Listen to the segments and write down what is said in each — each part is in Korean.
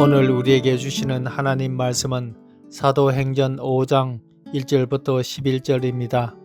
오늘 우리에게 주시는 하나님 말씀은 사도행전 5장 1절부터 11절입니다.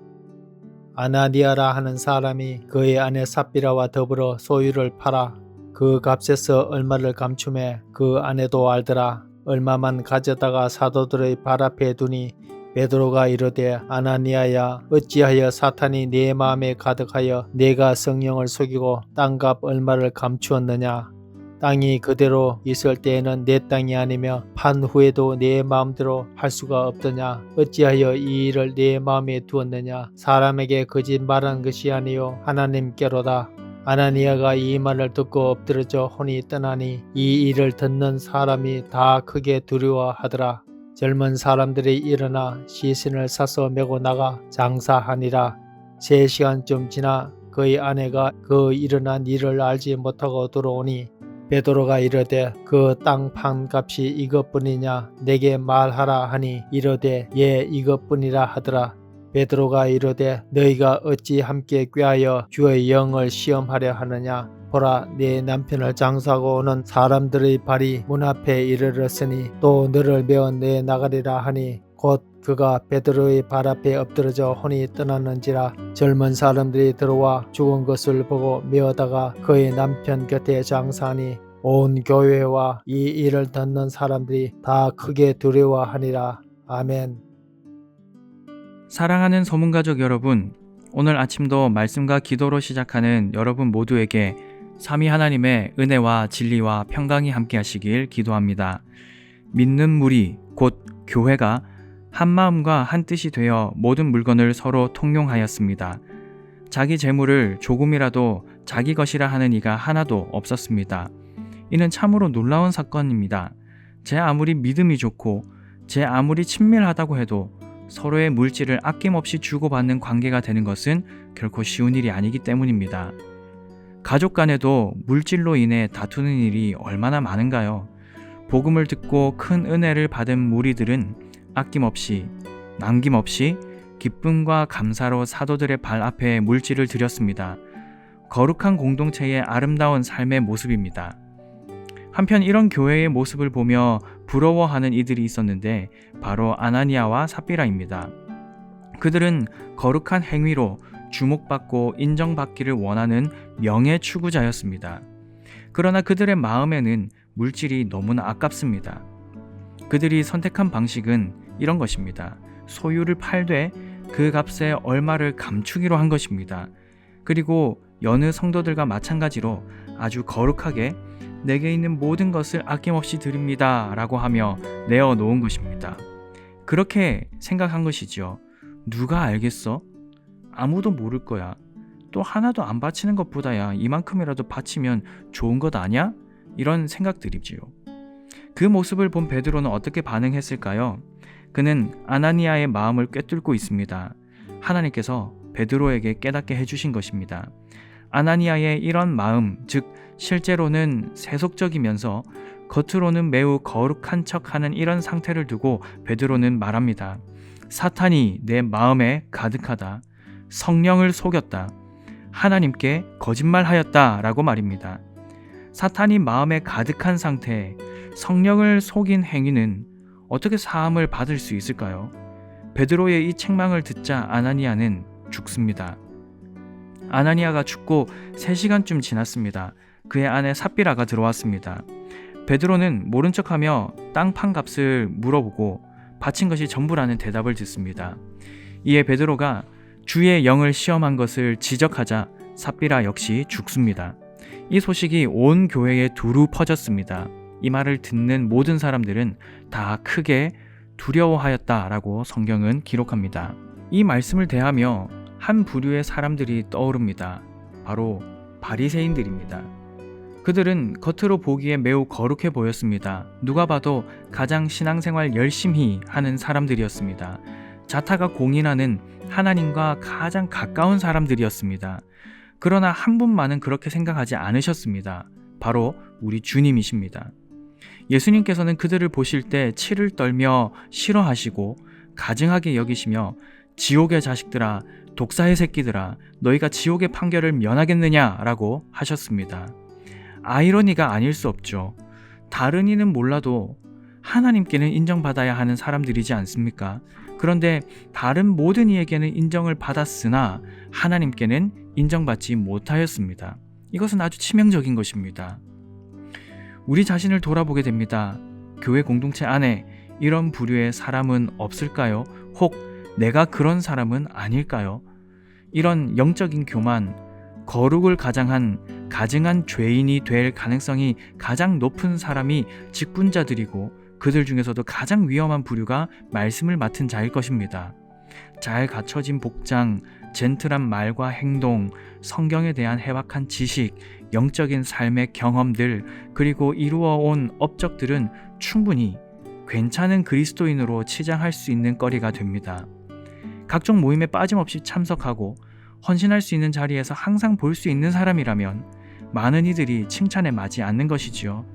아나니아라 하는 사람이 그의 아내 삽비라와 더불어 소유를 팔아 그 값에서 얼마를 감춤해 그 아내도 알더라. 얼마만 가져다가 사도들의 발 앞에 두니 베드로가 이르되 아나니아야, 어찌하여 사탄이 네 마음에 가득하여 내가 성령을 속이고 땅값 얼마를 감추었느냐. 땅이 그대로 있을 때에는 내 땅이 아니며 판 후에도 내 마음대로 할 수가 없더냐. 어찌하여 이 일을 내 마음에 두었느냐. 사람에게 거짓말한 것이 아니요 하나님께로다. 아나니아가 이 말을 듣고 엎드러져 혼이 떠나니 이 일을 듣는 사람이 다 크게 두려워하더라. 젊은 사람들이 일어나 시신을 사서 메고 나가 장사하니라. 3시간쯤 지나 그의 아내가 그 일어난 일을 알지 못하고 들어오니 베드로가 이르되 그 땅 판 값이 이것뿐이냐. 내게 말하라 하니 이르되 예, 이것뿐이라 하더라. 베드로가 이르되 너희가 어찌 함께 꾀하여 주의 영을 시험하려 하느냐. 보라, 네 남편을 장사하고 오는 사람들의 발이 문 앞에 이르렀으니 또 너를 메어 내 나가리라 하니 곧 그가 베드로의 발 앞에 엎드러져 혼이 떠났는지라. 젊은 사람들이 들어와 죽은 것을 보고 메어다가 그의 남편 곁에 장사하니 온 교회와 이 일을 듣는 사람들이 다 크게 두려워하니라. 아멘. 사랑하는 소문가족 여러분, 오늘 아침도 말씀과 기도로 시작하는 여러분 모두에게 삼위 하나님의 은혜와 진리와 평강이 함께 하시길 기도합니다. 믿는 무리, 곧 교회가 한 마음과 한 뜻이 되어 모든 물건을 서로 통용하였습니다. 자기 재물을 조금이라도 자기 것이라 하는 이가 하나도 없었습니다. 이는 참으로 놀라운 사건입니다. 제 아무리 믿음이 좋고 제 아무리 친밀하다고 해도 서로의 물질을 아낌없이 주고받는 관계가 되는 것은 결코 쉬운 일이 아니기 때문입니다. 가족 간에도 물질로 인해 다투는 일이 얼마나 많은가요? 복음을 듣고 큰 은혜를 받은 무리들은 아낌없이 남김없이 기쁨과 감사로 사도들의 발 앞에 물질을 드렸습니다. 거룩한 공동체의 아름다운 삶의 모습입니다. 한편 이런 교회의 모습을 보며 부러워하는 이들이 있었는데 바로 아나니아와 삽비라입니다. 그들은 거룩한 행위로 주목받고 인정받기를 원하는 명예 추구자였습니다. 그러나 그들의 마음에는 물질이 너무나 아깝습니다. 그들이 선택한 방식은 이런 것입니다. 소유를 팔되 그 값에 얼마를 감추기로 한 것입니다. 그리고 여느 성도들과 마찬가지로 아주 거룩하게 내게 있는 모든 것을 아낌없이 드립니다 라고 하며 내어놓은 것입니다. 그렇게 생각한 것이지요. 누가 알겠어? 아무도 모를 거야. 또 하나도 안 바치는 것보다야 이만큼이라도 바치면 좋은 것 아냐? 이런 생각들이지요. 그 모습을 본 베드로는 어떻게 반응했을까요? 그는 아나니아의 마음을 꿰뚫고 있습니다. 하나님께서 베드로에게 깨닫게 해주신 것입니다. 아나니아의 이런 마음, 즉 실제로는 세속적이면서 겉으로는 매우 거룩한 척하는 이런 상태를 두고 베드로는 말합니다. 사탄이 내 마음에 가득하다. 성령을 속였다. 하나님께 거짓말하였다 라고 말입니다. 사탄이 마음에 가득한 상태에 성령을 속인 행위는 어떻게 사함을 받을 수 있을까요? 베드로의 이 책망을 듣자 아나니아는 죽습니다. 아나니아가 죽고 3시간쯤 지났습니다. 그의 아내 삽비라가 들어왔습니다. 베드로는 모른 척하며 땅 판 값을 물어보고 바친 것이 전부라는 대답을 듣습니다. 이에 베드로가 주의 영을 시험한 것을 지적하자 삽비라 역시 죽습니다. 이 소식이 온 교회에 두루 퍼졌습니다. 이 말을 듣는 모든 사람들은 다 크게 두려워하였다라고 성경은 기록합니다. 이 말씀을 대하며 한 부류의 사람들이 떠오릅니다. 바로 바리새인들입니다. 그들은 겉으로 보기에 매우 거룩해 보였습니다. 누가 봐도 가장 신앙생활 열심히 하는 사람들이었습니다. 자타가 공인하는 하나님과 가장 가까운 사람들이었습니다. 그러나 한 분만은 그렇게 생각하지 않으셨습니다. 바로 우리 주님이십니다. 예수님께서는 그들을 보실 때 치를 떨며 싫어하시고 가증하게 여기시며 지옥의 자식들아, 독사의 새끼들아, 너희가 지옥의 판결을 면하겠느냐라고 하셨습니다. 아이러니가 아닐 수 없죠. 다른 이는 몰라도 하나님께는 인정받아야 하는 사람들이지 않습니까? 그런데 다른 모든 이에게는 인정을 받았으나 하나님께는 인정받지 못하였습니다. 이것은 아주 치명적인 것입니다. 우리 자신을 돌아보게 됩니다. 교회 공동체 안에 이런 부류의 사람은 없을까요? 혹 내가 그런 사람은 아닐까요? 이런 영적인 교만, 거룩을 가장한 가증한 죄인이 될 가능성이 가장 높은 사람이 직분자들이고 그들 중에서도 가장 위험한 부류가 말씀을 맡은 자일 것입니다. 잘 갖춰진 복장, 젠틀한 말과 행동, 성경에 대한 해박한 지식, 영적인 삶의 경험들, 그리고 이루어온 업적들은 충분히 괜찮은 그리스도인으로 치장할 수 있는 거리가 됩니다. 각종 모임에 빠짐없이 참석하고 헌신할 수 있는 자리에서 항상 볼 수 있는 사람이라면 많은 이들이 칭찬에 맞지 않는 것이지요.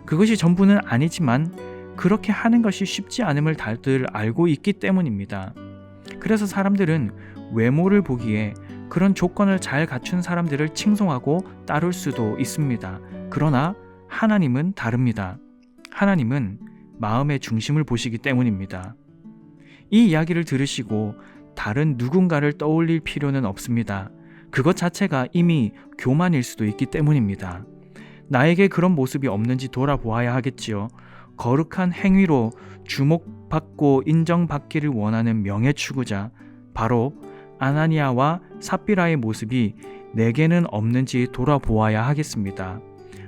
그것이 전부는 아니지만 그렇게 하는 것이 쉽지 않음을 다들 알고 있기 때문입니다. 그래서 사람들은 외모를 보기에 그런 조건을 잘 갖춘 사람들을 칭송하고 따를 수도 있습니다. 그러나 하나님은 다릅니다. 하나님은 마음의 중심을 보시기 때문입니다. 이 이야기를 들으시고 다른 누군가를 떠올릴 필요는 없습니다. 그것 자체가 이미 교만일 수도 있기 때문입니다. 나에게 그런 모습이 없는지 돌아보아야 하겠지요. 거룩한 행위로 주목받고 인정받기를 원하는 명예 추구자, 바로 아나니아와 삽비라의 모습이 내게는 없는지 돌아보아야 하겠습니다.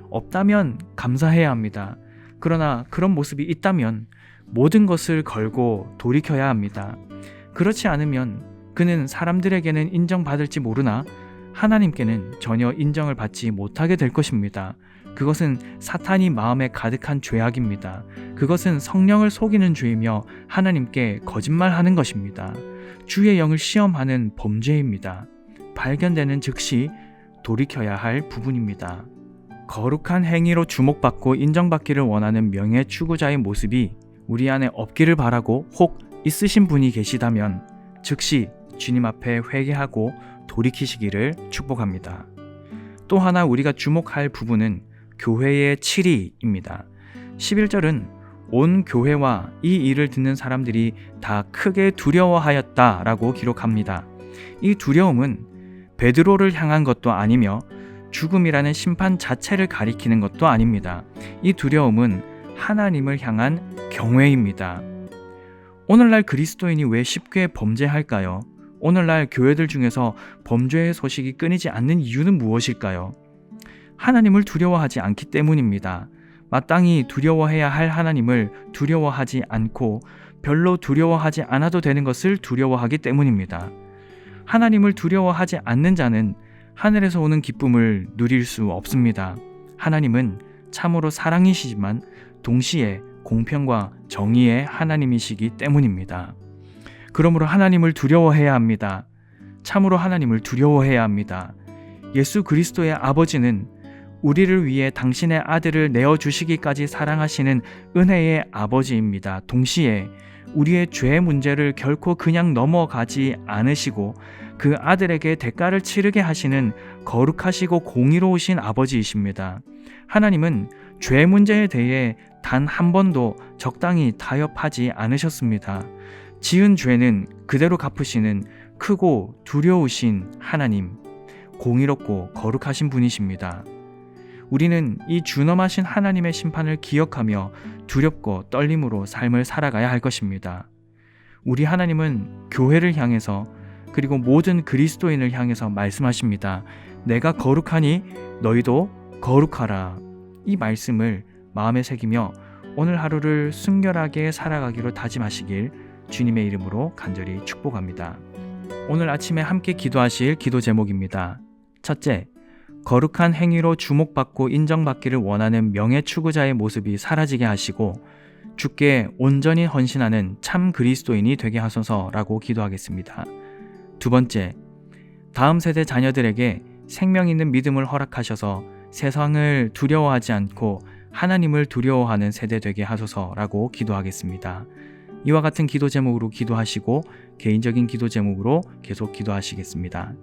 없다면 감사해야 합니다. 그러나 그런 모습이 있다면 모든 것을 걸고 돌이켜야 합니다. 그렇지 않으면 그는 사람들에게는 인정받을지 모르나 하나님께는 전혀 인정을 받지 못하게 될 것입니다. 그것은 사탄이 마음에 가득한 죄악입니다. 그것은 성령을 속이는 죄이며 하나님께 거짓말하는 것입니다. 주의 영을 시험하는 범죄입니다. 발견되는 즉시 돌이켜야 할 부분입니다. 거룩한 행위로 주목받고 인정받기를 원하는 명예 추구자의 모습이 우리 안에 없기를 바라고 혹 있으신 분이 계시다면 즉시 주님 앞에 회개하고 돌이키시기를 축복합니다. 또 하나 우리가 주목할 부분은 교회의 치리입니다. 11절은 온 교회와 이 일을 듣는 사람들이 다 크게 두려워하였다라고 기록합니다. 이 두려움은 베드로를 향한 것도 아니며 죽음이라는 심판 자체를 가리키는 것도 아닙니다. 이 두려움은 하나님을 향한 경외입니다. 오늘날 그리스도인이 왜 쉽게 범죄할까요? 오늘날 교회들 중에서 범죄의 소식이 끊이지 않는 이유는 무엇일까요? 하나님을 두려워하지 않기 때문입니다. 마땅히 두려워해야 할 하나님을 두려워하지 않고 별로 두려워하지 않아도 되는 것을 두려워하기 때문입니다. 하나님을 두려워하지 않는 자는 하늘에서 오는 기쁨을 누릴 수 없습니다. 하나님은 참으로 사랑이시지만 동시에 공평과 정의의 하나님이시기 때문입니다. 그러므로 하나님을 두려워해야 합니다. 참으로 하나님을 두려워해야 합니다. 예수 그리스도의 아버지는 우리를 위해 당신의 아들을 내어주시기까지 사랑하시는 은혜의 아버지입니다. 동시에 우리의 죄 문제를 결코 그냥 넘어가지 않으시고 그 아들에게 대가를 치르게 하시는 거룩하시고 공의로우신 아버지이십니다. 하나님은 죄 문제에 대해 단 한 번도 적당히 타협하지 않으셨습니다. 지은 죄는 그대로 갚으시는 크고 두려우신 하나님, 공의롭고 거룩하신 분이십니다. 우리는 이 준엄하신 하나님의 심판을 기억하며 두렵고 떨림으로 삶을 살아가야 할 것입니다. 우리 하나님은 교회를 향해서 그리고 모든 그리스도인을 향해서 말씀하십니다. 내가 거룩하니 너희도 거룩하라. 이 말씀을 마음에 새기며 오늘 하루를 순결하게 살아가기로 다짐하시길 주님의 이름으로 간절히 축복합니다. 오늘 아침에 함께 기도하실 기도 제목입니다. 첫째, 거룩한 행위로 주목받고 인정받기를 원하는 명예 추구자의 모습이 사라지게 하시고 주께 온전히 헌신하는 참 그리스도인이 되게 하소서라고 기도하겠습니다. 두 번째, 다음 세대 자녀들에게 생명 있는 믿음을 허락하셔서 세상을 두려워하지 않고 하나님을 두려워하는 세대 되게 하소서라고 기도하겠습니다. 이와 같은 기도 제목으로 기도하시고 개인적인 기도 제목으로 계속 기도하시겠습니다.